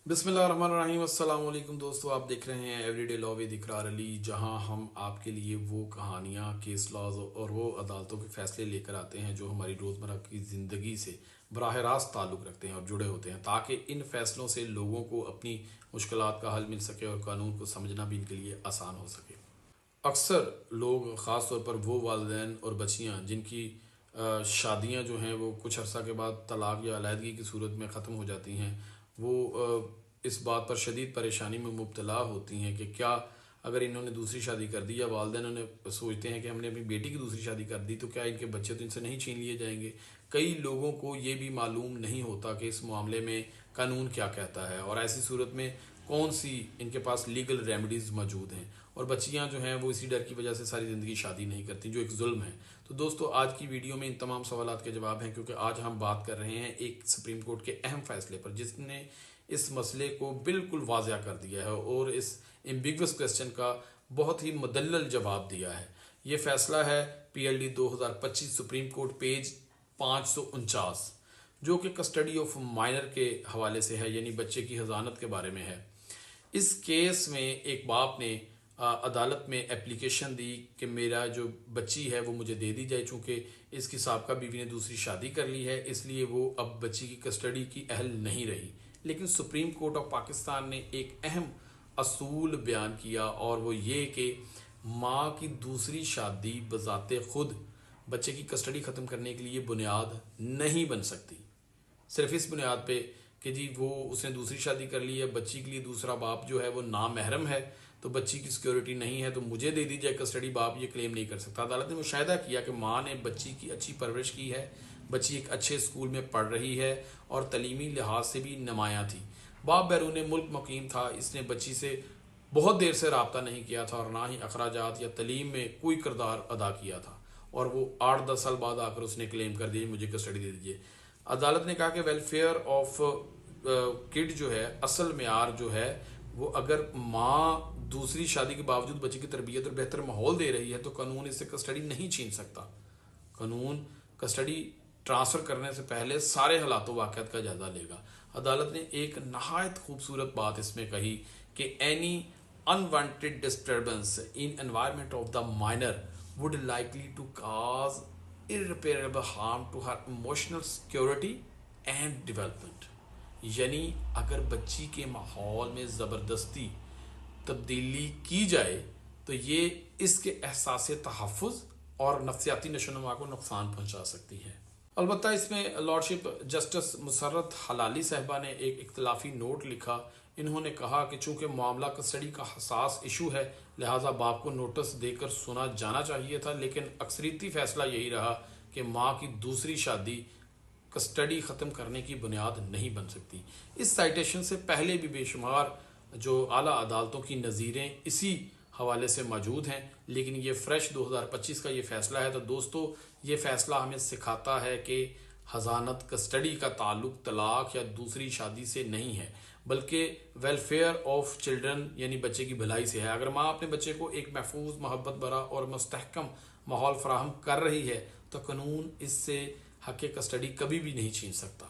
बिस्मिल्लाहिर्रहमानिर्रहीम। अस्सलाम वालेकुम दोस्तों, आप देख रहे हैं एवरीडे लॉ विद इकरार अली, जहां हम आपके लिए वो कहानियां, केस लॉज और वो अदालतों के फैसले लेकर आते हैं जो हमारी रोज़मर्रा की ज़िंदगी से बराह रास्त ताल्लुक़ रखते हैं और जुड़े होते हैं, ताकि इन फ़ैसलों से लोगों को अपनी मुश्किलात का हल मिल सके और कानून को समझना भी इनके लिए आसान हो सके। अक्सर लोग, ख़ास तौर पर वो वालिदैन और बच्चियाँ जिनकी शादियाँ जो हैं वो कुछ अर्सा के बाद तलाक़ या अलहदगी की सूरत में ख़त्म हो जाती हैं, वो इस बात पर शदीद परेशानी में मुब्तला होती हैं कि क्या अगर इन्होंने दूसरी शादी कर दी, या वालिदैन उन्हें सोचते हैं कि हमने अपनी बेटी की दूसरी शादी कर दी तो क्या इनके बच्चे तो इनसे नहीं छीन लिए जाएंगे। कई लोगों को ये भी मालूम नहीं होता कि इस मामले में कानून क्या कहता है और ऐसी सूरत में कौन सी इनके पास लीगल रेमेडीज़ मौजूद हैं, और बच्चियां जो हैं वो इसी डर की वजह से सारी ज़िंदगी शादी नहीं करती, जो एक जुल्म है। तो दोस्तों, आज की वीडियो में इन तमाम सवालात के जवाब हैं, क्योंकि आज हम बात कर रहे हैं एक सुप्रीम कोर्ट के अहम फैसले पर जिसने इस मसले को बिल्कुल वाज़िया कर दिया है और इस एम्बिगुअस क्वेश्चन का बहुत ही मुदल्लल जवाब दिया है। ये फैसला है PLD 2025 सुप्रीम कोर्ट पेज 549, जो कि कस्टडी ऑफ माइनर के हवाले से है, यानी बच्चे की हज़ानत के बारे में है। इस केस में एक बाप ने अदालत में एप्लीकेशन दी कि मेरा जो बच्ची है वो मुझे दे दी जाए, चूँकि इसकी साबका बीवी ने दूसरी शादी कर ली है, इसलिए वो अब बच्ची की कस्टडी की अहल नहीं रही। लेकिन सुप्रीम कोर्ट ऑफ पाकिस्तान ने एक अहम असूल बयान किया, और वो ये कि माँ की दूसरी शादी बज़ाते खुद बच्चे की कस्टडी ख़त्म करने के लिए बुनियाद नहीं बन सकती। सिर्फ इस बुनियाद पे कि जी वो उसने दूसरी शादी कर ली है, बच्ची के लिए दूसरा बाप जो है वो नामहरम है, तो बच्ची की सिक्योरिटी नहीं है तो मुझे दे दी जाए कस्टडी, बाप ये क्लेम नहीं कर सकता। अदालत ने मुशाहिदा किया कि माँ ने बच्ची की अच्छी परवरिश की है, बच्ची एक अच्छे स्कूल में पढ़ रही है और तलीमी लिहाज से भी नुमायाँ थी। बाप बैरून मुल्क मुकीम था, इसने बच्ची से बहुत देर से रब्ता नहीं किया था और ना ही अखराजात या तलीम में कोई किरदार अदा किया था, और वो 8-10 साल बाद आकर उसने क्लेम कर दिया मुझे कस्टडी दे दीजिए। अदालत ने कहा कि वेलफेयर ऑफ किड जो है, असल मेयार जो है वो, अगर माँ दूसरी शादी के बावजूद बच्चे की तरबियत और बेहतर माहौल दे रही है तो कानून इससे कस्टडी नहीं छीन सकता। कानून कस्टडी ट्रांसफ़र करने से पहले सारे हालात वाक़यात का जायज़ा लेगा। अदालत ने एक नहायत खूबसूरत बात इसमें कही कि any unwanted disturbance in environment of the minor would likely to cause irreparable harm to her emotional security and development। यानी अगर बच्ची के माहौल में ज़बरदस्ती तब्दीली की जाए तो ये इसके एहसास तहफ़्फ़ुज़ और नफ्सियाती नशोनुमा को नुकसान पहुंचा सकती है। अलबत्ता इसमें लॉर्डशिप जस्टिस मुसर्रत हलाली साहबा ने एक इख्तलाफी नोट लिखा। इन्होंने कहा कि चूँकि मामला कस्टडी का हसास इशू है, लिहाजा बाप को नोटिस देकर सुना जाना चाहिए था, लेकिन अक्सरियती फैसला यही रहा कि माँ की दूसरी शादी कस्टडी ख़त्म करने की बुनियाद नहीं बन सकती। इस साइटेशन से पहले भी बेशुमार जो आला अदालतों की नज़ीरें इसी हवाले से मौजूद हैं, लेकिन ये फ्रेश 2025 का ये फ़ैसला है। तो दोस्तों, ये फ़ैसला हमें सिखाता है कि हज़ानत कस्टडी का ताल्लुक़ तलाक़ या दूसरी शादी से नहीं है, बल्कि वेलफेयर ऑफ चिल्ड्रन यानी बच्चे की भलाई से है। अगर माँ अपने बच्चे को एक महफूज, मोहब्बत भरा और मुस्तहकम माहौल फराहम कर रही है तो कानून इससे हक़ कस्टडी कभी भी नहीं छीन सकता।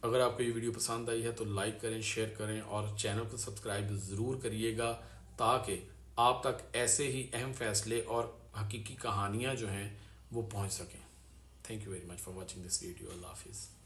अगर आपको ये वीडियो पसंद आई है तो लाइक करें, शेयर करें और चैनल को सब्सक्राइब ज़रूर करिएगा, ताकि आप तक ऐसे ही अहम फैसले और हकीकी कहानियाँ जो हैं वो पहुँच सकें। Thank you very much for watching this video. अल्लाह हाफिज़।